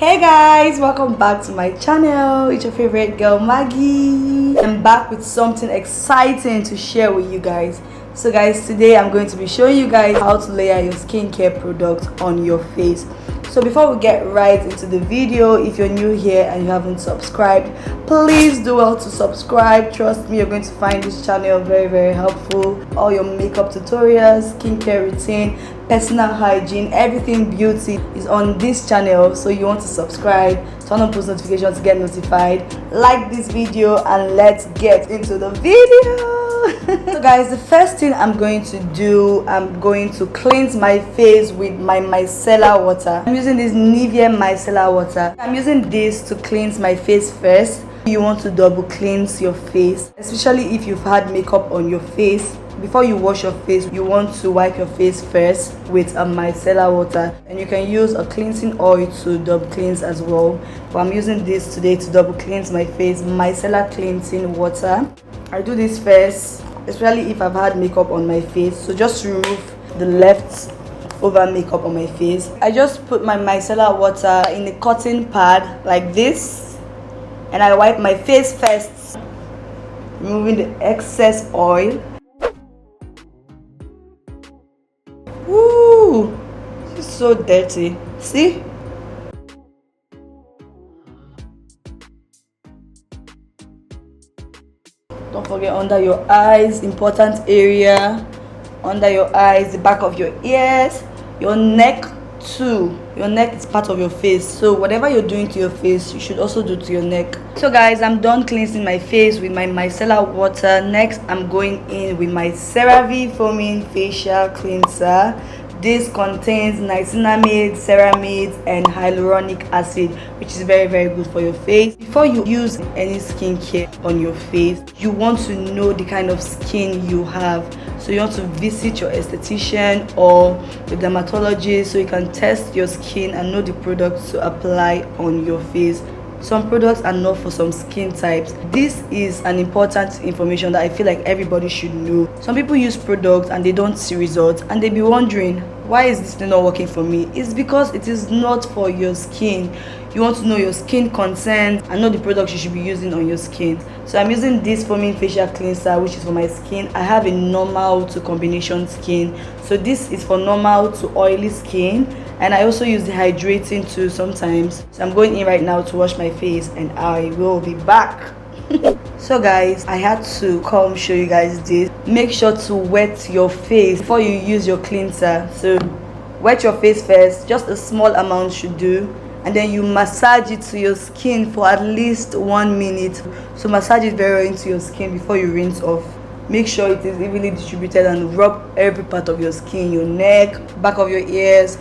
Hey guys, welcome back to my channel. It's your favorite girl Maggie. I'm back with something exciting to share with you guys. So guys, today I'm going to be showing you guys how to layer your skincare products on your face. So before we get right into the video, if you're new here and you haven't subscribed, please do well to subscribe. Trust me, you're going to find this channel very helpful. All your makeup tutorials, skincare routine, personal hygiene, everything beauty is on this channel. So you want to subscribe, turn on post notifications to get notified, like this video, and let's get into the video. So guys, the first thing I'm going to do, I'm going to cleanse my face with my micellar water. I'm using this Nivea micellar water. I'm using this to cleanse my face first. You want to double cleanse your face, especially if you've had makeup on your face. Before you wash your face, you want to wipe your face first with a micellar water, and you can use a cleansing oil to double cleanse as well, but I'm using this today to double cleanse my face. Micellar cleansing water. I do this first, especially if I've had makeup on my face, so just remove the leftover makeup on my face. I just put my micellar water in a cotton pad like this, and I wipe my face first, removing the excess oil. Woo! This is so dirty. See? Don't forget under your eyes, important area. Under your eyes, the back of your ears, your neck too. Your neck is part of your face, so whatever you're doing to your face, you should also do to your neck. So guys, I'm done cleansing my face with my micellar water. Next, I'm going in with my CeraVe foaming facial cleanser. This contains niacinamide, ceramide, and hyaluronic acid, which is very good for your face. Before you use any skincare on your face, you want to know the kind of skin you have. So you want to visit your aesthetician or your dermatologist so you can test your skin and know the products to apply on your face. Some products are not for some skin types. This is an important information that I feel like everybody should know. Some people use products and they don't see results, and they be wondering, why is this thing not working for me? It's because it is not for your skin. You want to know your skin concerns and know the products you should be using on your skin. So I'm using this foaming facial cleanser, which is for my skin. I have a normal to combination skin, so this is for normal to oily skin, and I also use the hydrating too sometimes. So I'm going in right now to wash my face, and I will be back. So guys, I had to come show you guys this. Make sure to wet your face before you use your cleanser. So wet your face first, just a small amount should do, and then you massage it to your skin for at least 1 minute. So massage it very well into your skin before you rinse off. Make sure it is evenly distributed and rub every part of your skin, your neck, back of your ears.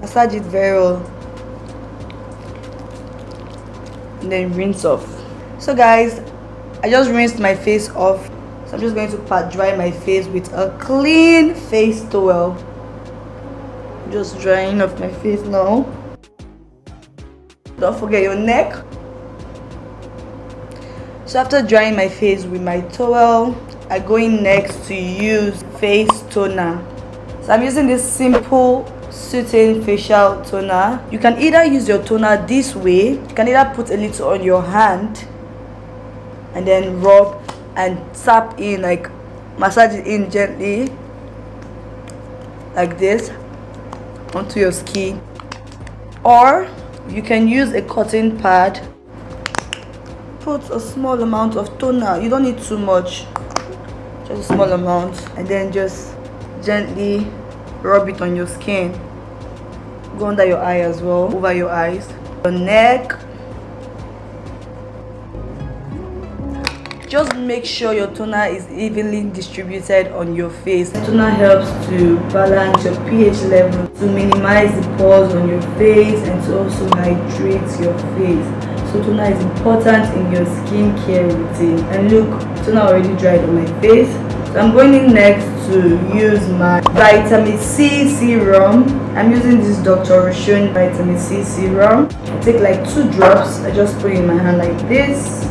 Massage it very well, and then rinse off. So guys, I just rinsed my face off, so I'm just going to pat dry my face with a clean face towel. Just drying off my face now. Don't forget your neck. So after drying my face with my towel, I go in next to use face toner. So I'm using this simple soothing facial toner. You can either use your toner this way, you can either put a little on your hand and then rub and tap in, like massage it in gently like this onto your skin, or you can use a cotton pad. Put a small amount of toner, you don't need too much, just a small amount, and then just gently rub it on your skin. Go under your eye as well, over your eyes, your neck. Just make sure your toner is evenly distributed on your face. Toner helps to balance your pH level, to minimize the pores on your face, and to also hydrate your face. So toner is important in your skincare routine. And look, toner already dried on my face. So I'm going in next to use my vitamin C serum. I'm using this Dr. Rochon vitamin C serum. I take like 2 drops. I just put it in my hand like this.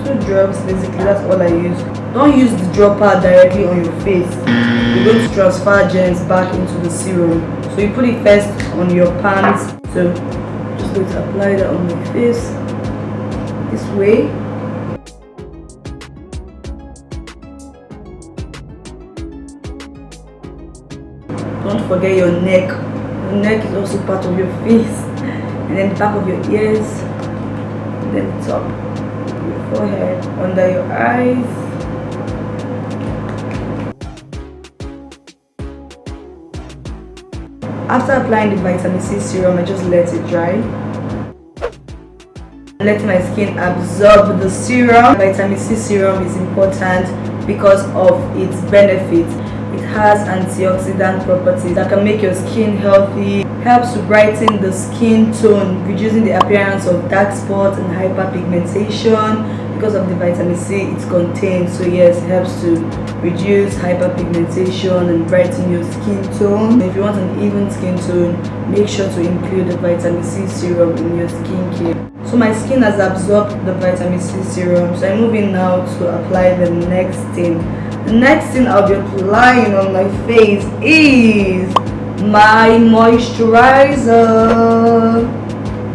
2 drops, basically, that's all I use. Don't use the dropper directly on your face. You're going to transfer germs back into the serum. So you put it first on your palms. So just going to apply that on my face this way. Don't forget your neck. Your neck is also part of your face. And then the back of your ears. And then the top of your forehead, under your eyes. After applying the vitamin C serum, I just let it dry. Let my skin absorb the serum. Vitamin C serum is important because of its benefits. It has antioxidant properties that can make your skin healthy, helps to brighten the skin tone, reducing the appearance of dark spots and hyperpigmentation because of the vitamin C it contains. So yes, it helps to reduce hyperpigmentation and brighten your skin tone. If you want an even skin tone, make sure to include the vitamin C serum in your skincare. So my skin has absorbed the vitamin C serum, so I'm moving now to apply the next thing. The next thing I'll be applying on my face is my moisturizer.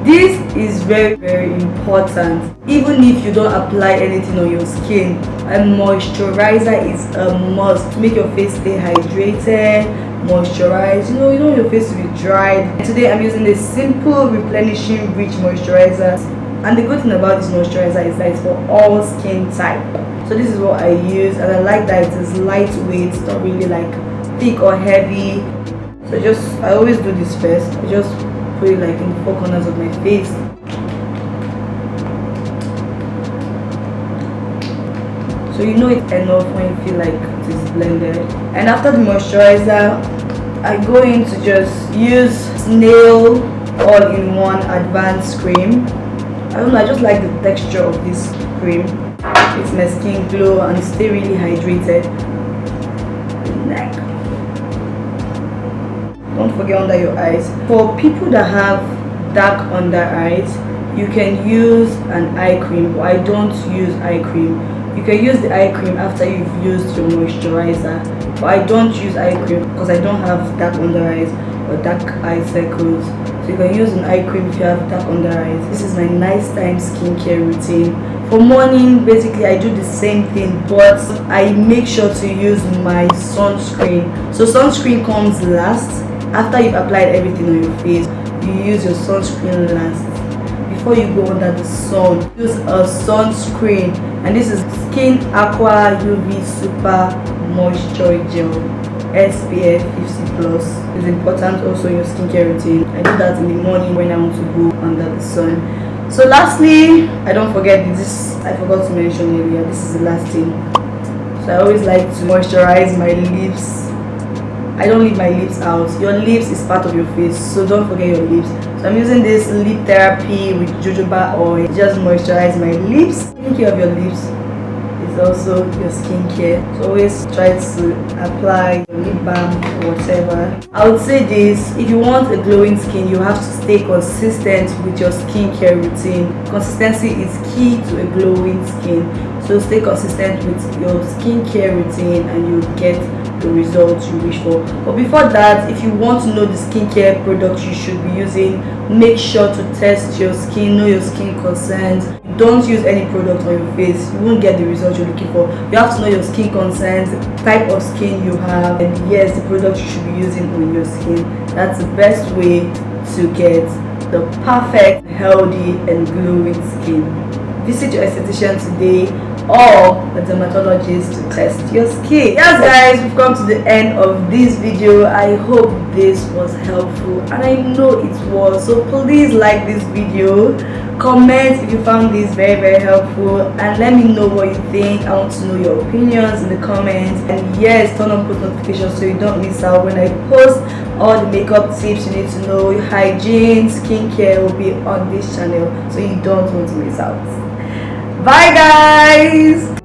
This is very important. Even if you don't apply anything on your skin, a moisturizer is a must to make your face stay hydrated, moisturized. You know your face to be dried. Today I'm using a simple replenishing rich moisturizer, and the good thing about this moisturizer is that it's for all skin type. So this is what I use, and I like that it is lightweight. It's not really like thick or heavy. So I always do this first. I just put it like in the four corners of my face. So you know it's enough when you feel like it is blended. And after the moisturizer, I go in to just use Snail all-in-one advanced cream. I don't know, I just like the texture of this cream. It makes my skin glow and stay really hydrated. The neck. Don't forget under your eyes. For people that have dark under eyes, you can use an eye cream, but I don't use eye cream. You can use the eye cream after you've used your moisturizer, but I don't use eye cream because I don't have dark under eyes or dark eye circles. So you can use an eye cream if you have dark under eyes. This is my nighttime skincare routine. For morning, basically I do the same thing, but I make sure to use my sunscreen. So sunscreen comes last. After you've applied everything on your face, you use your sunscreen last. Before you go under the sun, use a sunscreen, and this is Skin Aqua UV Super Moisture Gel SPF 50+. It's important also in your skincare routine. I do that in the morning when I want to go under the sun. So lastly, I don't forget this, I forgot to mention earlier, this is the last thing. So I always like to moisturize my lips. I don't leave my lips out. Your lips is part of your face, so don't forget your lips. So I'm using this lip therapy with jojoba oil. Just moisturize my lips. Taking care of your lips is also your skincare. So always try to apply your lip balm or whatever. I would say this: if you want a glowing skin, you have to stay consistent with your skincare routine. Consistency is key to a glowing skin. So stay consistent with your skincare routine and you'll get the results you wish for. But before that, if you want to know the skincare products you should be using, make sure to test your skin, know your skin concerns. Don't use any product on your face, you won't get the results you're looking for. You have to know your skin concerns, type of skin you have, and yes, the products you should be using on your skin. That's the best way to get the perfect, healthy and glowing skin. Visit your esthetician today or a dermatologist to test your skin. Yes guys, we've come to the end of this video. I hope this was helpful and I know it was. So please like this video, comment if you found this very helpful, and let me know what you think. I want to know your opinions in the comments. And yes, turn on post notifications so you don't miss out when I post all the makeup tips you need to know. Your hygiene, skincare will be on this channel, so you don't want to miss out. Bye guys.